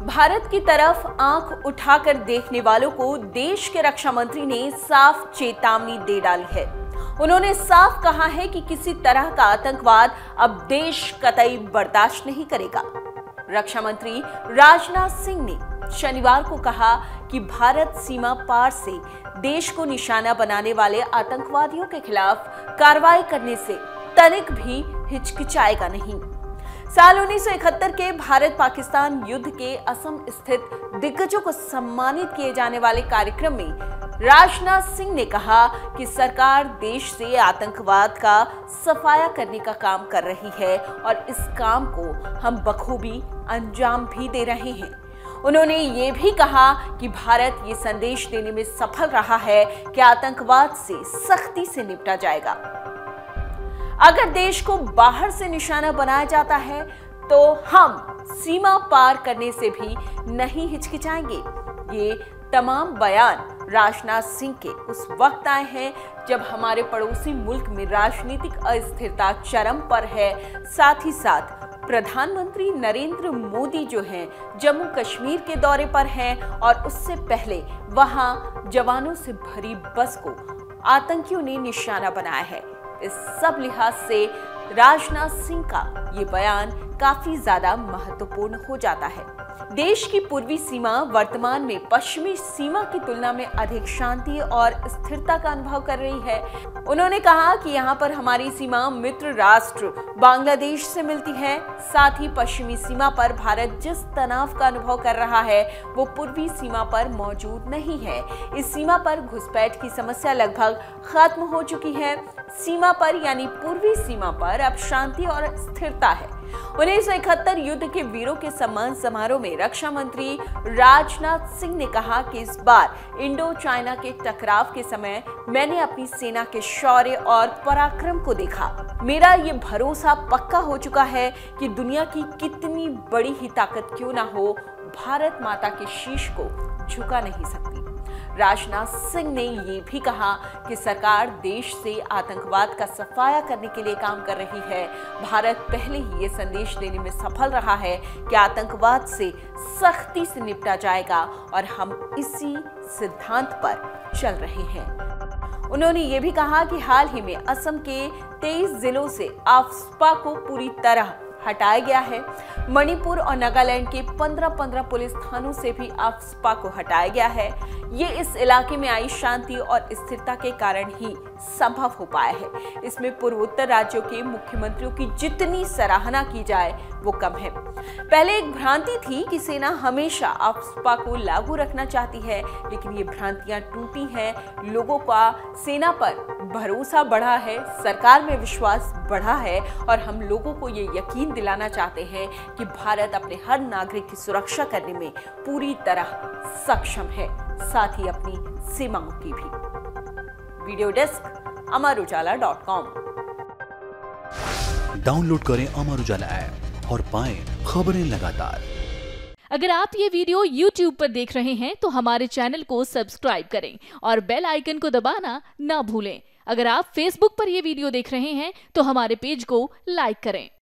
भारत की तरफ आंख उठाकर देखने वालों को देश के रक्षा मंत्री ने साफ चेतावनी दे डाली है। उन्होंने साफ कहा है कि किसी तरह का आतंकवाद अब देश कतई बर्दाश्त नहीं करेगा। रक्षा मंत्री राजनाथ सिंह ने शनिवार को कहा कि भारत सीमा पार से देश को निशाना बनाने वाले आतंकवादियों के खिलाफ कार्रवाई करने से तनिक भी हिचकिचाएगा नहीं। साल 1971 के भारत पाकिस्तान युद्ध के असम स्थित दिग्गजों को सम्मानित किए जाने वाले कार्यक्रम में राजनाथ सिंह ने कहा कि सरकार देश से आतंकवाद का सफाया करने का काम कर रही है और इस काम को हम बखूबी अंजाम भी दे रहे हैं। उन्होंने ये भी कहा कि भारत ये संदेश देने में सफल रहा है कि आतंकवाद से सख्ती से निपटा जाएगा। अगर देश को बाहर से निशाना बनाया जाता है तो हम सीमा पार करने से भी नहीं हिचकिचाएंगे। ये तमाम बयान राजनाथ सिंह के उस वक्त आए हैं जब हमारे पड़ोसी मुल्क में राजनीतिक अस्थिरता चरम पर है। साथ ही साथ प्रधानमंत्री नरेंद्र मोदी जो हैं जम्मू कश्मीर के दौरे पर हैं और उससे पहले वहां जवानों से भरी बस को आतंकियों ने निशाना बनाया है। इस सब लिहाज से राजनाथ सिंह का ये बयान काफी ज्यादा महत्वपूर्ण हो जाता है। देश की पूर्वी सीमा वर्तमान में पश्चिमी सीमा की तुलना में अधिक शांति और स्थिरता का अनुभव कर रही है। उन्होंने कहा कि यहाँ पर हमारी सीमा मित्र राष्ट्र बांग्लादेश से मिलती है। साथ ही पश्चिमी सीमा पर भारत जिस तनाव का अनुभव कर रहा है वो पूर्वी सीमा पर मौजूद नहीं है। इस सीमा पर घुसपैठ की समस्या लगभग खत्म हो चुकी है। सीमा पर यानी पूर्वी सीमा पर अब शांति और स्थिरता है। 1971 युद्ध के वीरों के सम्मान समारोह में रक्षा मंत्री राजनाथ सिंह ने कहा कि इस बार इंडो चाइना के टकराव के समय मैंने अपनी सेना के शौर्य और पराक्रम को देखा। मेरा ये भरोसा पक्का हो चुका है कि दुनिया की कितनी बड़ी ही ताकत क्यों ना हो, भारत माता के शीश को झुका नहीं सकती। राजनाथ सिंह ने ये भी कहा कि सरकार देश से आतंकवाद का सफाया करने के लिए काम कर रही है। भारत पहले ही ये संदेश देने में सफल रहा है कि आतंकवाद से सख्ती से निपटा जाएगा और हम इसी सिद्धांत पर चल रहे हैं। उन्होंने ये भी कहा कि हाल ही में असम के 23 जिलों से आफ्स्पा को पूरी तरह हटाया गया है। मणिपुर और नागालैंड के 15 पुलिस थानों से भी आफ्स्पा को हटाया गया है। ये इस इलाके में आई शांति और स्थिरता के कारण ही संभव हो पाया है। इसमें पूर्वोत्तर राज्यों के मुख्यमंत्रियों की जितनी सराहना की जाए वो कम है। पहले एक भ्रांति थी कि सेना हमेशा आफ्स्पा को लागू रखना चाहती है, लेकिन ये भ्रांतियां टूटी हैं। लोगों का सेना पर भरोसा बढ़ा है, सरकार में विश्वास बढ़ा है और हम लोगों को ये यकीन दिलाना चाहते हैं कि भारत अपने हर नागरिक की सुरक्षा करने में पूरी तरह सक्षम है, साथ ही अपनी सीमाओं की भी। Video desk amarujala.com। डाउनलोड करें अमर उजाला ऐप और पाएं खबरें लगातार। अगर आप ये वीडियो YouTube पर देख रहे हैं तो हमारे चैनल को सब्सक्राइब करें और बेल आइकन को दबाना ना भूलें। अगर आप Facebook पर ये वीडियो देख रहे हैं तो हमारे पेज को लाइक करें।